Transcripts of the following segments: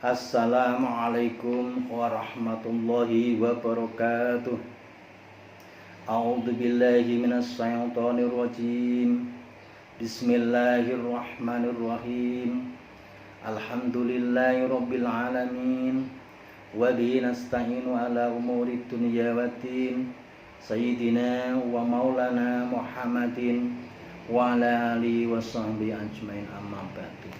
Assalamualaikum warahmatullahi wabarakatuh. A'udzu billahi minasy syaithanir rajim. Bismillahirrahmanirrahim. Alhamdulillahirabbil alamin. Wa bihi nasta'inu ala umurid dunya waddin. Sayyidina wa maulana Muhammadin wa ala alihi washabbihi ajmain, amma ba'du.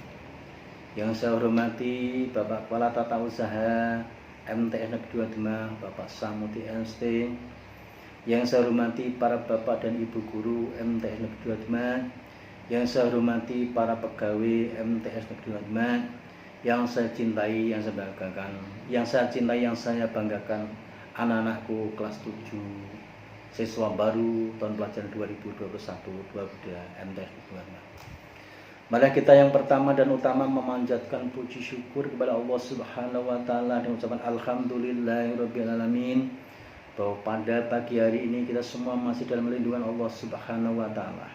Yang saya hormati Bapak Kepala Tata Usaha MTS Negeri 2 Demak, Bapak Samuti ST. Yang saya hormati para Bapak dan Ibu Guru MTS Negeri 2 Demak. Yang saya hormati para pegawai MTS Negeri 2 Demak. Yang saya cintai, yang saya banggakan. Yang saya cintai, yang saya banggakan, anak-anakku kelas 7, siswa baru tahun pelajaran 2021-2022 MTS Negeri 2 Demak. Mari kita yang pertama dan utama memanjatkan puji syukur kepada Allah Subhanahu wa taala dengan ucapan alhamdulillahirabbil alamin, bahwa pada pagi hari ini kita semua masih dalam lindungan Allah Subhanahu wa taala.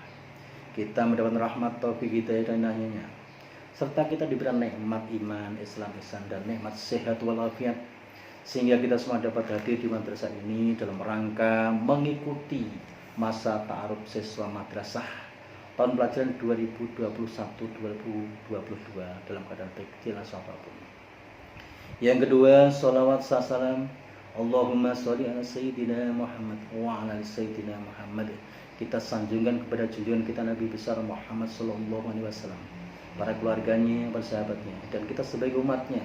Kita mendapatkan rahmat, taufik, hidayah dan inayahnya, serta kita diberi nikmat iman, Islam, ihsan dan nikmat sehat walafiat, sehingga kita semua dapat hadir di madrasah ini dalam rangka mengikuti masa ta'aruf siswa madrasah tahun pelajaran 2021-2022 dalam keadaan baik jelas apapun. Yang kedua, sholawat salam Allahumma sholli ala Sayyidina Muhammad wa ala Sayyidina Muhammad. Kita sanjungkan kepada junjungan kita Nabi besar Muhammad sallallahu alaihi wasallam, para keluarganya, para sahabatnya, dan kita sebagai umatnya.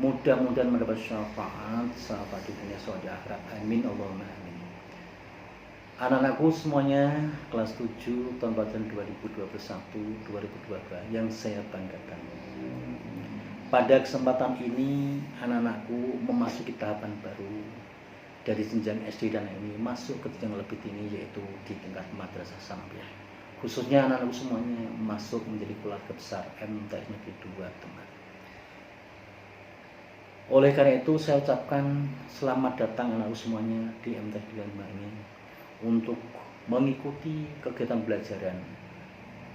Mudah-mudahan mendapat syafaat di dunia di akhirat. Amin Allahumma amin. Anak-anakku semuanya kelas 7 tahun pelajaran 2021-2022 yang saya banggakan. Pada kesempatan ini anak-anakku memasuki tahapan baru dari jenjang SD dan ini masuk ke jenjang lebih tinggi, yaitu di tingkat madrasah sanawiyah. Khususnya anak-anakku semuanya masuk menjadi keluarga besar MTS Negeri 2 Demak. Oleh karena itu saya ucapkan selamat datang anak-anakku semuanya di MTS Negeri 2 Demak ini untuk mengikuti kegiatan belajaran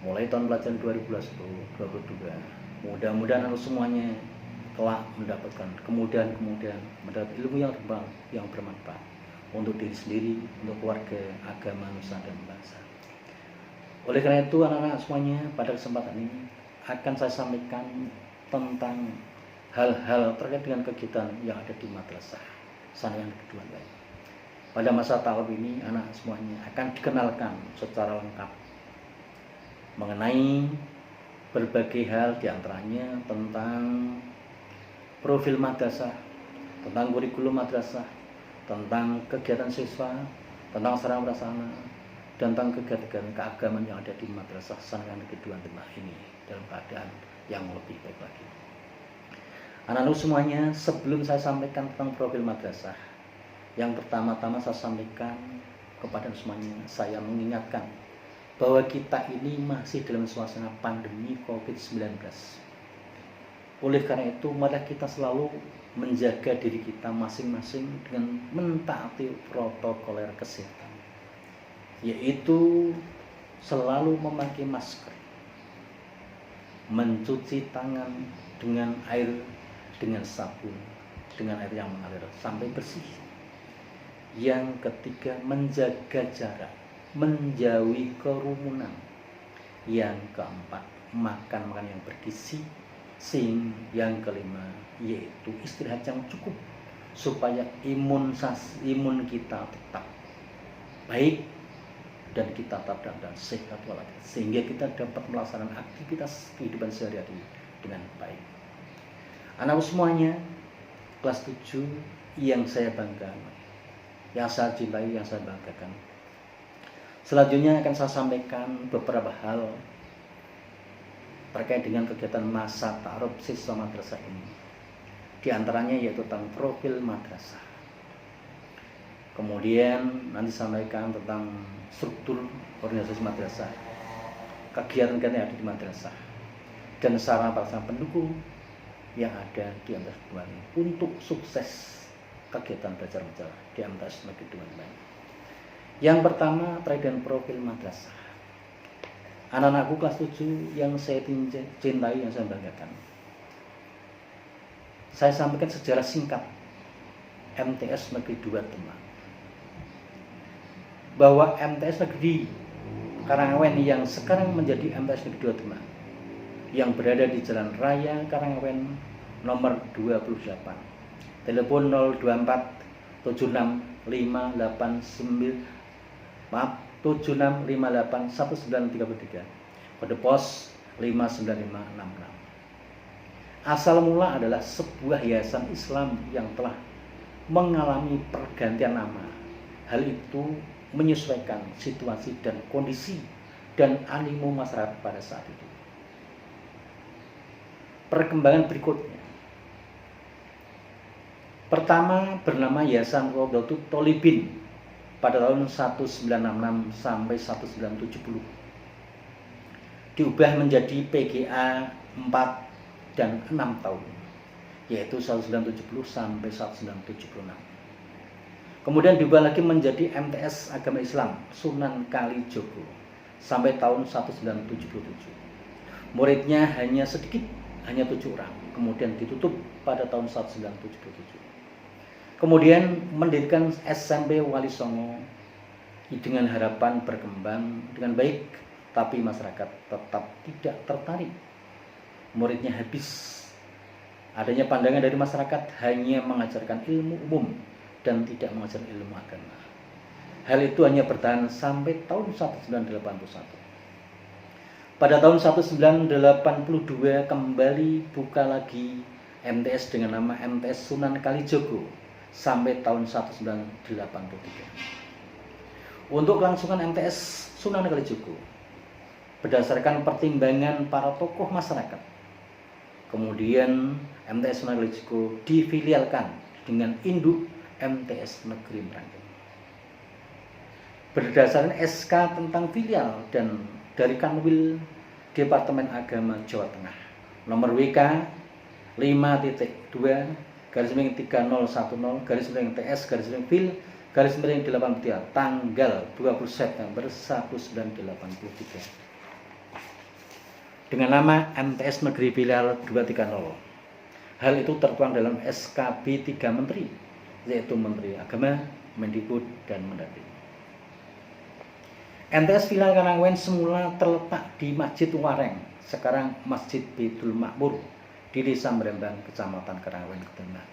mulai tahun pelajaran 2021-2022. Mudah-mudahan semuanya kelak mendapatkan kemudahan-kemudahan, mendapat ilmu yang bermanfaat untuk diri sendiri, untuk keluarga, agama, nusa dan bangsa. Oleh karena itu anak-anak semuanya, pada kesempatan ini akan saya sampaikan tentang hal-hal terkait dengan kegiatan yang ada di madrasah sanawiyah yang kedua. Pada masa ta'aruf ini anak semuanya akan dikenalkan secara lengkap mengenai berbagai hal, diantaranya tentang profil madrasah, tentang kurikulum madrasah, tentang kegiatan siswa, tentang sarana prasarana, dan tentang kegiatan keagamaan yang ada di madrasah sanawiyah Negeri 2 Demak ini dalam keadaan yang lebih baik lagi. Anak-anak semuanya, sebelum saya sampaikan tentang profil madrasah, yang pertama-tama saya sampaikan kepada semuanya, saya mengingatkan bahwa kita ini masih dalam suasana pandemi COVID-19. Oleh karena itu, mari kita selalu menjaga diri kita masing-masing dengan mentaati protokol kesehatan, yaitu selalu memakai masker, mencuci tangan dengan air, dengan sabun, dengan air yang mengalir sampai bersih. Yang ketiga, menjaga jarak, menjauhi kerumunan. Yang keempat, makan yang bergizi. Yang kelima, yaitu istirahat yang cukup supaya imun kita tetap baik dan kita tetap dan sehat walafiat, sehingga kita dapat melaksanakan aktivitas kehidupan sehari-hari dengan baik. Anak semuanya kelas 7 yang saya banggakan, yang saya cintai, yang saya banggakan. Selanjutnya akan saya sampaikan beberapa hal terkait dengan kegiatan masa ta'aruf siswa madrasah ini. Di antaranya yaitu tentang profil madrasah. Kemudian nanti sampaikan tentang struktur organisasi madrasah, kegiatan-kegiatan yang ada di madrasah, dan sarana prasarana pendukung yang ada di MTS Negeri 2 ini untuk sukses kegiatan belajar mengajar di MTS Negeri 2 Demak. Yang pertama terkait dengan profil madrasah. Anak-anakku kelas 7 yang saya cintai, yang saya banggakan. saya sampaikan sejarah singkat MTS Negeri 2 Demak. Bahwa MTS Negeri Karangawen yang sekarang menjadi MTS Negeri 2 Demak yang berada di Jalan Raya Karangawen nomor 28. Telepon 024 7658 1933. Kode pos 59566. Asal mula adalah sebuah yayasan Islam yang telah mengalami pergantian nama. Hal itu menyesuaikan situasi dan kondisi dan animo masyarakat pada saat itu. Perkembangan berikutnya. Pertama bernama Yayasan Rodotu Tolibin pada tahun 1966 sampai 1970. Diubah menjadi PGA 4 dan 6 tahun, yaitu 1970 sampai 1976. Kemudian diubah lagi menjadi MTS Agama Islam Sunan Kalijogo sampai tahun 1977. Muridnya hanya sedikit, hanya 7 orang. Kemudian ditutup pada tahun 1977. Kemudian mendirikan SMP Wali Songo dengan harapan berkembang dengan baik, tapi masyarakat tetap tidak tertarik. Muridnya habis. Adanya pandangan dari masyarakat hanya mengajarkan ilmu umum dan tidak mengajar ilmu agama. Hal itu hanya bertahan sampai tahun 1981. Pada tahun 1982 kembali buka lagi MTS dengan nama MTS Sunan Kalijogo sampai tahun 1983. Untuk kelangsungan MTS Sunan Kalijogo berdasarkan pertimbangan para tokoh masyarakat, kemudian MTS Sunan Kalijogo difilialkan dengan induk MTS Negeri Meranggen. Berdasarkan SK tentang filial dan dari Kanwil Departemen Agama Jawa Tengah nomor WK 5.2/3010/TS/Fil/83 tanggal 20 September 1983 dengan nama MTS Negeri Filial 230. Hal itu tertuang dalam SKB 3 Menteri, yaitu Menteri Agama, Mendikbud, dan Mendagri. MTS Filial Karangawen semula terletak di Masjid Wareng, sekarang Masjid Baitul Makmur, di Desa Merembang, Kecamatan Karangawen, Demak.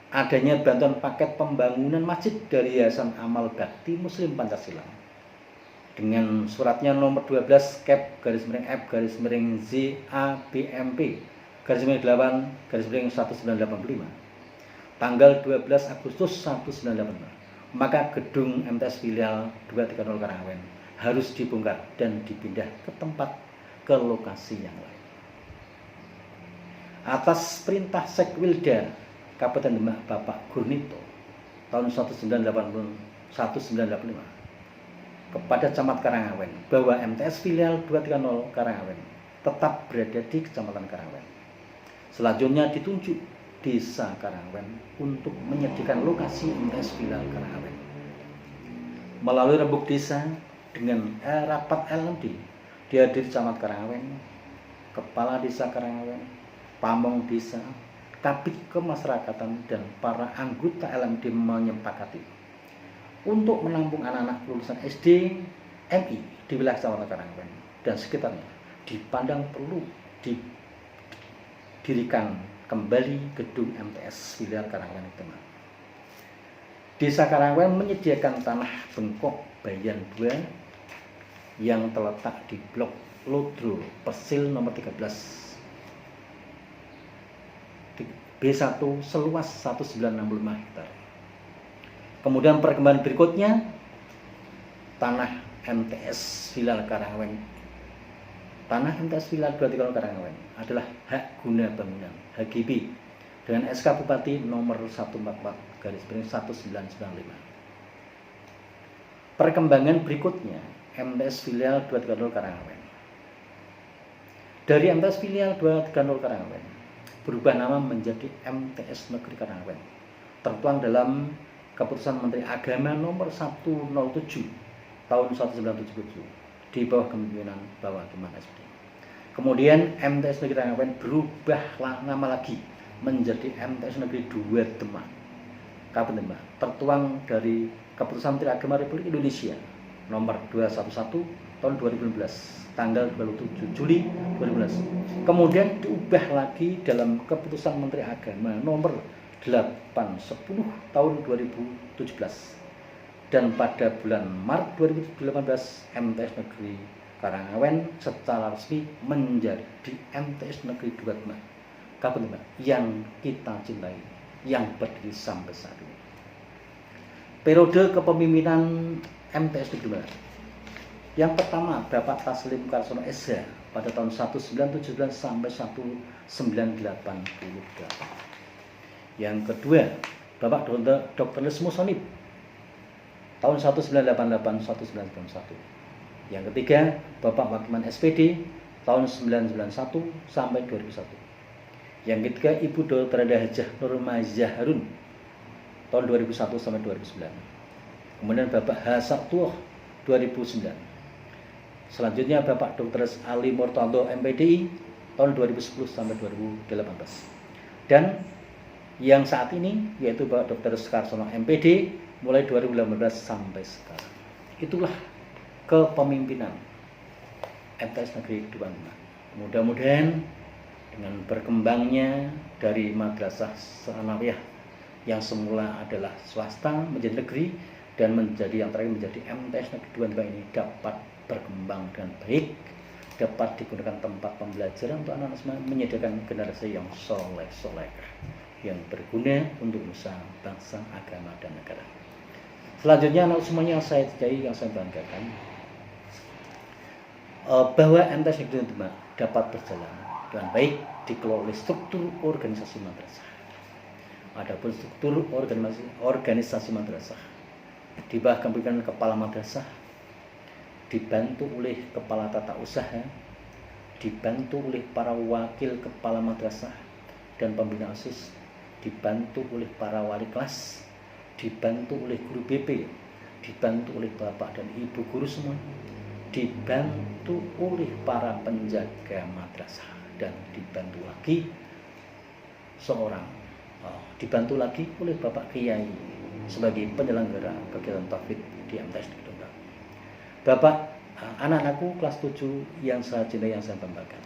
Adanya bantuan paket pembangunan masjid dari Yayasan Amal Bakti Muslim Pancasila dengan suratnya nomor 12 Kep/ZABMP/8/1985 tanggal 12 Agustus 1985. Maka gedung MTS Filial 230 Karangawen harus dibongkar dan dipindah ke lokasi yang lain. Atas perintah Sekwilda Kabupaten Demak Bapak Gurnito tahun 1985 kepada Camat Karangawen bahwa MTS Filial 230 Karangawen tetap berada di Kecamatan Karangawen. Selanjutnya ditunjuk Desa Karangawen untuk menyediakan lokasi MTS Filial Karangawen. Melalui rembuk desa dengan rapat LMD dihadiri Camat Karangawen, Kepala Desa Karangawen, Pamong Desa, Kabid Kemasyarakatan, dan para anggota LMD menyepakati untuk menampung anak-anak lulusan SD MI di wilayah Kecamatan Karangawen dan sekitarnya dipandang perlu didirikan kembali gedung MTS Filial Karangawen Demak. Desa Karangawen menyediakan tanah bengkok Bayan 2 yang terletak di Blok Lodro Persil nomor 13 B1 seluas 1965 hektar. Kemudian perkembangan berikutnya, tanah MTS Filial Karangawen. Tanah MTS Filial 230 Karangawen adalah hak guna bangunan HGB dengan SK Bupati nomor 144/1995. Perkembangan berikutnya, MTS Filial 230 Karangawen. Dari MTS Filial 230 Karangawen berubah nama menjadi MTS Negeri Karangawen. Tertuang dalam Keputusan Menteri Agama nomor 107 tahun 1977 di bawah kepemimpinan Bapak Tuman SD. Kemudian MTS Negeri Karangawen berubah nama lagi menjadi MTS Negeri 2 Demak. Kapan Demak? Tertuang dari Keputusan Menteri Agama Republik Indonesia nomor 211 tahun 2015, tanggal 27 Juli 2015. Kemudian diubah lagi dalam Keputusan Menteri Agama nomor 810 tahun 2017. Dan pada bulan Maret 2018 MTS Negeri Karangawen secara resmi menjadi MTS Negeri 2 Demak. Kapan Demak? Yang kita cintai, yang berdiri sampai saat ini. Periode kepemimpinan MTS Negeri Demak. Yang pertama Bapak Taslim Karsono SH pada tahun 1979 sampai 1988. Yang kedua Bapak Dr. Lesmus Sonip tahun 1988 1991. Yang ketiga Bapak Wakiman SPD tahun 1991 sampai 2001. Yang ketiga Ibu Dr. Hajah Nurmazah Harun tahun 2001 sampai 2009. Kemudian Bapak Hasatuh 2009. Selanjutnya Bapak Dr. Ali Murtado MPDI tahun 2010 sampai 2018. Dan yang saat ini yaitu Bapak Dr. Karsono MPD mulai 2018 sampai sekarang. Itulah kepemimpinan MTS Negeri 2 Demak. Mudah-mudahan dengan berkembangnya dari madrasah sanawiyah yang semula adalah swasta menjadi negeri dan menjadi yang terakhir menjadi MTS Negeri 2 Demak ini dapat berkembang dengan baik, dapat digunakan tempat pembelajaran untuk anak-anak semua, menyediakan generasi yang soleh-solehah yang berguna untuk nusa, bangsa, agama, dan negara. Selanjutnya anak semuanya saya cintai, yang saya banggakan bahwa MTS Negeri 2 Demak dapat berjalan dengan baik dikelola oleh struktur organisasi madrasah. Adapun struktur organisasi madrasah di bawah kepemimpinan kepala madrasah, dibantu oleh kepala tata usaha, dibantu oleh para wakil kepala madrasah dan pembina OSIS, dibantu oleh para wali kelas, dibantu oleh guru BP, dibantu oleh bapak dan ibu guru semua, dibantu oleh para penjaga madrasah, dan dibantu lagi dibantu lagi oleh Bapak Kiai sebagai penyelenggara kegiatan taufid di MTS Negeri 2 Demak. Bapak, anak-anakku kelas 7 yang saya cintai, yang saya banggakan.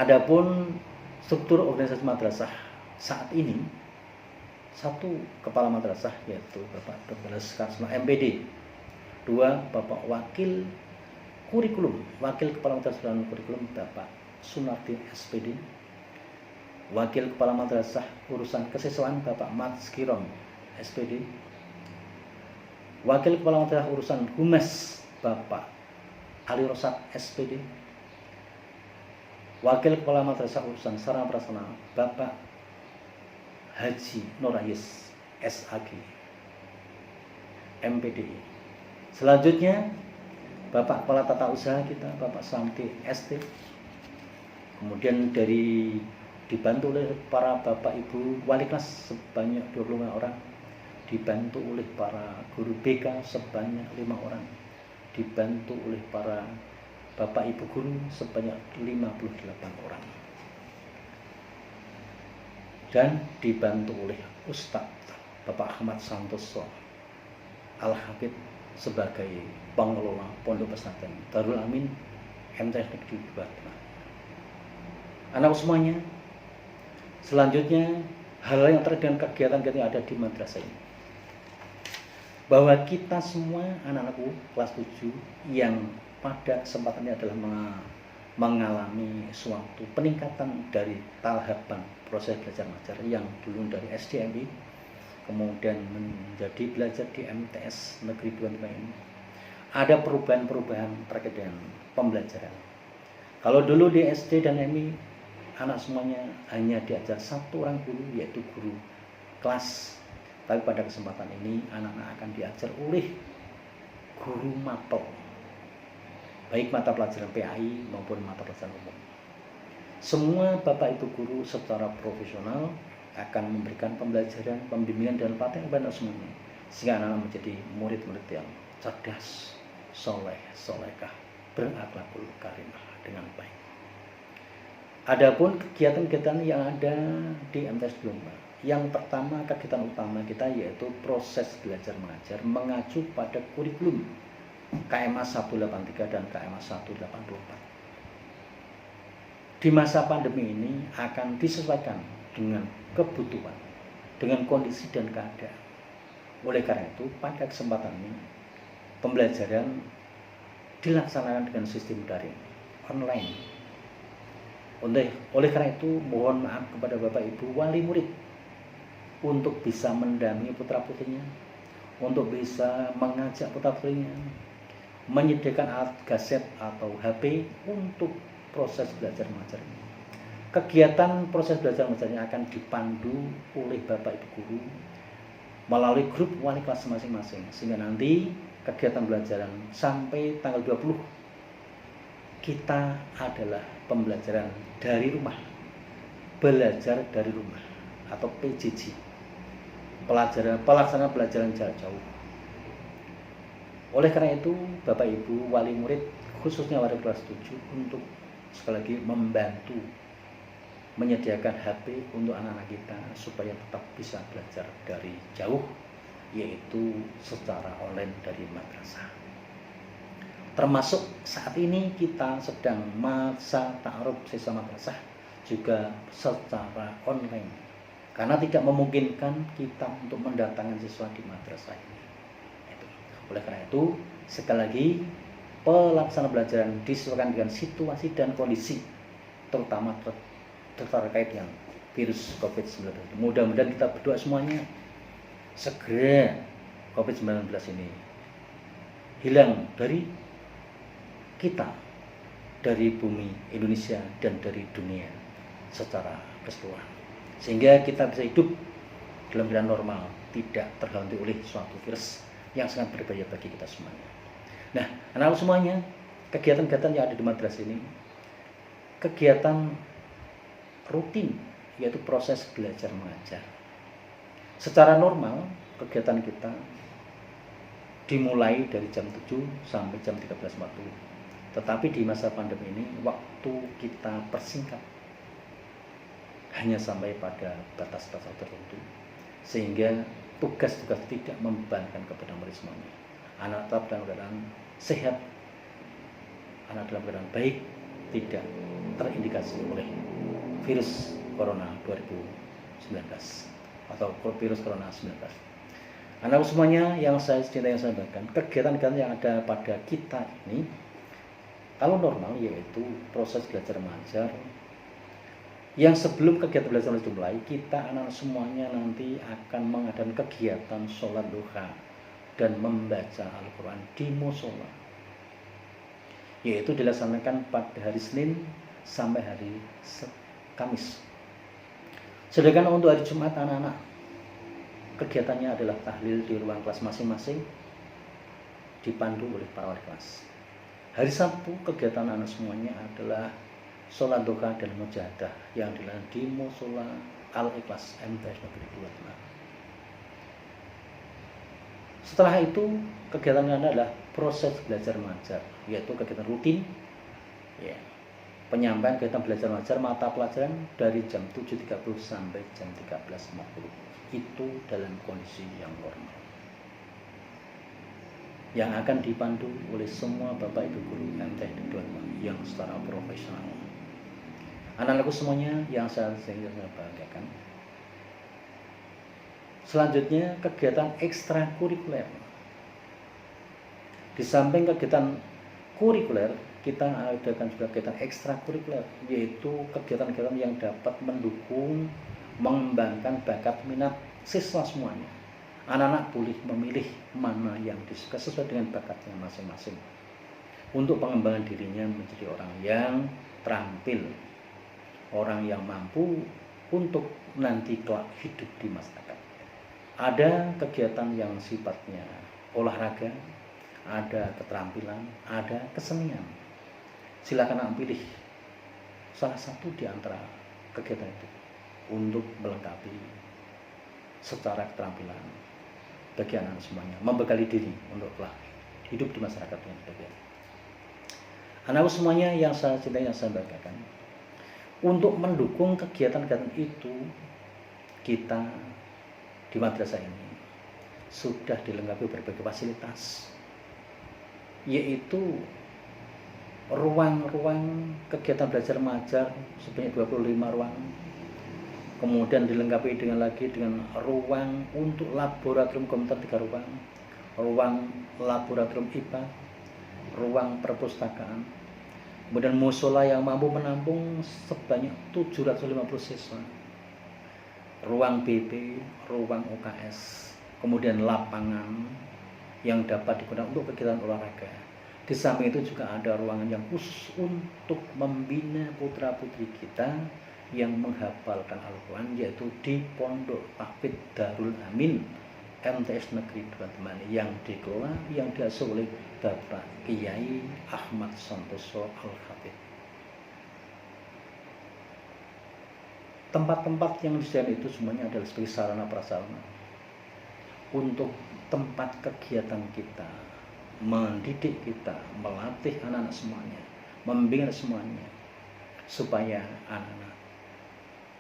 Adapun struktur organisasi madrasah saat ini, satu kepala madrasah yaitu Bapak Dr. Karsono MPD, dua Bapak wakil kurikulum, wakil kepala madrasah dan kurikulum Bapak Sunardi SPD, wakil kepala madrasah urusan kesiswaan Bapak Mat Skiron SPD, wakil kepala madrasah urusan humas Bapak Ali Rosad SPD, wakil kepala madrasah urusan sarana prasarana Bapak Haji Nurayis SAG MPDI. Selanjutnya Bapak kepala tata usaha kita Bapak Samti ST. Kemudian dibantu oleh para bapak ibu wali kelas sebanyak 25 orang, dibantu oleh para guru BK sebanyak 5 orang, dibantu oleh para bapak ibu guru sebanyak 58 orang, dan dibantu oleh Ustadz Bapak Ahmad Santoso Al-Habib sebagai pengelola pondok pesantren Darul Amin MTS Negeri 2 Demak. Anak semuanya, selanjutnya hal yang terkait dengan kegiatan-kegiatan yang ada di madrasah ini, bahwa kita semua anak-anakku kelas 7 yang pada kesempatan ini adalah mengalami suatu peningkatan dari tahapan proses belajar mengajar yang dulu dari SDMI kemudian menjadi belajar di MTS Negeri 2 Demak ini. Ada perubahan-perubahan terkait dengan pembelajaran. Kalau dulu di SD dan MI anak semuanya hanya diajar satu orang guru, yaitu guru kelas. Tapi pada kesempatan ini anak-anak akan diajar oleh guru mapel, baik mata pelajaran PAI maupun mata pelajaran umum. Semua bapak ibu guru secara profesional akan memberikan pembelajaran, pembimbingan dan pelatihan kepada semuanya, sehingga anak-anak menjadi murid-murid yang cerdas, soleh, solehah, berakhlakul karimah dengan baik. Adapun kegiatan-kegiatan yang ada di MTS 25, yang pertama kegiatan utama kita yaitu proses belajar mengajar mengacu pada kurikulum KMA 183 dan KMA 184. Di masa pandemi ini akan disesuaikan dengan kebutuhan, dengan kondisi dan keadaan. Oleh karena itu, pada kesempatan ini pembelajaran dilaksanakan dengan sistem daring, online. Oleh karena itu, mohon maaf kepada Bapak Ibu wali murid untuk bisa mendampingi putra-putrinya, untuk bisa mengajak putra-putrinya, menyediakan alat gaset atau HP untuk proses belajar mengajar ini. Kegiatan proses belajar mengajarnya akan dipandu oleh Bapak Ibu guru melalui grup wali kelas masing-masing, sehingga nanti kegiatan belajaran sampai tanggal 20 kita adalah pembelajaran dari rumah, belajar dari rumah atau PJJ, pelaksanaan pelajaran jarak jauh. Oleh karena itu, Bapak Ibu wali murid khususnya wali kelas 7 untuk sekali lagi membantu menyediakan HP untuk anak-anak kita supaya tetap bisa belajar dari jauh, yaitu secara online dari madrasah. Termasuk saat ini kita sedang masa ta'aruf siswa madrasah juga secara online, karena tidak memungkinkan kita untuk mendatangkan siswa di madrasah ini. Oleh karena itu, sekali lagi pelaksanaan pelajaran disesuaikan dengan situasi dan kondisi, terutama terkait dengan virus COVID-19. Mudah-mudahan kita berdoa semuanya segera COVID-19 ini hilang dari kita, dari bumi Indonesia dan dari dunia secara keseluruhan, sehingga kita bisa hidup dalam keadaan normal, tidak terganggu oleh suatu virus yang sangat berbahaya bagi kita semuanya. Nah, anak-anak semuanya, kegiatan-kegiatan yang ada di madrasah ini kegiatan rutin, yaitu proses belajar mengajar. Secara normal kegiatan kita dimulai dari jam 7 sampai jam 13.40. Tetapi di masa pandemi ini waktu kita persingkat hanya sampai pada batas-batas tertentu, sehingga tugas-tugas tidak membebankan kepada murid semuanya. Anak tetap dalam keadaan sehat, anak dalam keadaan baik, tidak terindikasi oleh virus corona 2019 atau virus corona 19. Anak semuanya yang saya cintai, yang saya banggakan, kegiatan-kegiatan yang ada pada kita ini kalau normal yaitu proses belajar mengajar yang sebelum kegiatan belajar mengajar dimulai, kita anak semuanya nanti akan mengadakan kegiatan sholat duha dan membaca Al-Quran di musola, yaitu dilaksanakan pada hari Senin sampai hari Kamis. Sedangkan untuk hari Jumat anak-anak kegiatannya adalah tahlil di ruang kelas masing-masing dipandu oleh para wali kelas. Hari Sabtu kegiatan anak semuanya adalah sholat duha dan mujahadah yang dilakukan di musola Al-Ikhlas MTS Negeri 25. Setelah itu kegiatan adalah proses belajar mengajar, yaitu kegiatan rutin, ya, penyampaian kegiatan belajar mengajar mata pelajaran dari jam 7.30 sampai jam 13.50. Itu dalam kondisi yang normal, yang akan dipandu oleh semua Bapak Ibu guru MTS 25 yang secara profesional. Anak-anakku semuanya yang saya banggakan. Selanjutnya kegiatan ekstrakurikuler. Di samping kegiatan kurikuler, kita adakan juga kegiatan ekstrakurikuler, yaitu kegiatan-kegiatan yang dapat mendukung, mengembangkan bakat minat siswa semuanya. Anak-anak boleh memilih mana yang disuka sesuai dengan bakatnya masing-masing untuk pengembangan dirinya menjadi orang yang terampil, orang yang mampu untuk nanti kelak hidup di masyarakat. Ada kegiatan yang sifatnya olahraga, ada keterampilan, ada kesenian. Silakan anak pilih salah satu di antara kegiatan itu untuk melengkapi secara keterampilan bagi anak semuanya, membekali diri untuk hidup di masyarakat yang baik. Anak semuanya yang saya cintai, yang saya banggakan, Untuk mendukung kegiatan-kegiatan itu, kita di madrasah ini sudah dilengkapi berbagai fasilitas, yaitu ruang-ruang kegiatan belajar mengajar sebanyak 25 ruang. Kemudian dilengkapi dengan ruang untuk laboratorium komputer 3 ruang laboratorium IPA, ruang perpustakaan, kemudian musola yang mampu menampung sebanyak 750 siswa, ruang BP, ruang UKS, kemudian lapangan yang dapat digunakan untuk kegiatan olahraga. Di samping itu juga ada ruangan yang khusus untuk membina putra-putri kita yang menghafalkan Al-Quran, yaitu di Pondok Tahfidz Darul Amin MTS Negeri 2 teman, yang dikelola, yang diasuh oleh Bapak Kiai Ahmad Santoso Al-Khatib. Tempat-tempat yang disediakan itu semuanya adalah sebagai sarana prasarana untuk tempat kegiatan kita, mendidik kita, melatih anak-anak semuanya, membimbing semuanya, supaya anak-anak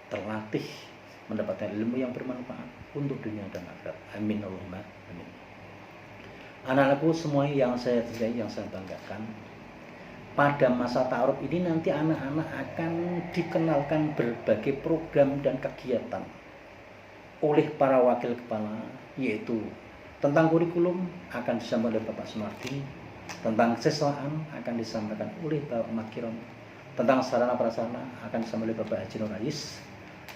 terlatih mendapatkan ilmu yang bermanfaat untuk dunia dan akhirat. Amin Allahumma amin. Anak-anakku semua yang saya cintai, yang saya banggakan, pada masa ta'aruf ini nanti anak-anak akan dikenalkan berbagai program dan kegiatan oleh para wakil kepala, yaitu tentang kurikulum akan disampaikan oleh Bapak Sumardi, tentang siswaan akan disampaikan oleh Bapak Makiron, tentang sarana prasarana akan disampaikan oleh Bapak Haji Nur Rais,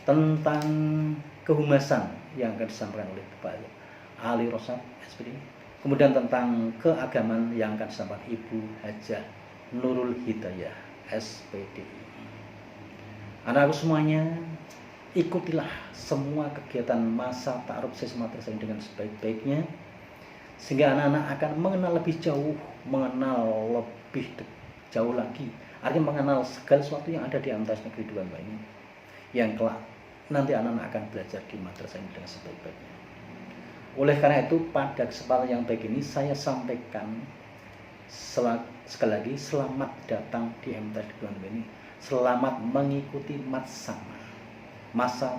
tentang kehumasan yang akan disampaikan oleh Bapak Ali Rosad SPD, kemudian tentang keagamaan yang akan disampaikan Ibu Hajah Nurul Hidayah SPD. Anak-anakku semuanya, ikutilah semua kegiatan masa ta'aruf siswa madrasah ini dengan sebaik-baiknya, sehingga anak-anak akan mengenal lebih jauh, jauh lagi, artinya mengenal segala sesuatu yang ada di MTS Negeri 2 ini, yang kelak nanti anak-anak akan belajar di madrasah ini dengan sebaik-baiknya. Oleh karena itu, pada kesempatan yang baik ini saya sampaikan sekali lagi, selamat datang di MTS 2 ini, selamat mengikuti masa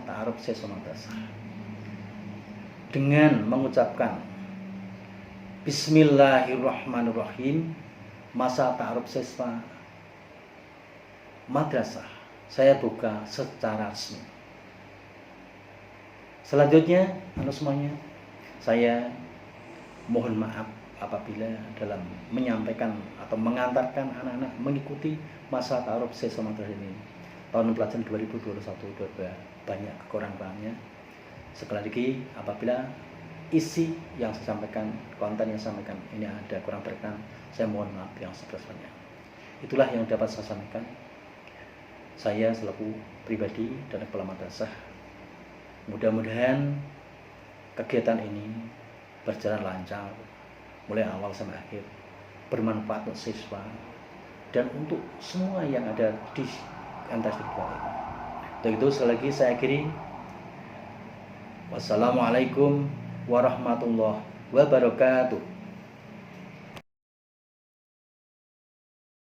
ta'aruf siswa madrasah, dengan mengucapkan Bismillahirrahmanirrahim. Masa ta'aruf siswa madrasah saya buka secara resmi. Selanjutnya, semuanya, saya mohon maaf apabila dalam menyampaikan atau mengantarkan anak-anak mengikuti masa ta'aruf siswa madrasah ini tahun pelajaran 2021-2022 banyak kekurangannya. Sekali lagi, apabila isi yang saya sampaikan, konten yang saya sampaikan ini ada kurang berkenan, saya mohon maaf yang sebesar-besarnya. Itulah yang dapat saya sampaikan. Saya selaku pribadi dan kepala madrasah, mudah-mudahan kegiatan ini berjalan lancar mulai awal sampai akhir, bermanfaat untuk siswa dan untuk semua yang ada di MTS Negeri 2 ini. Untuk itu sekali lagi saya akhiri. Wassalamualaikum warahmatullahi wabarakatuh.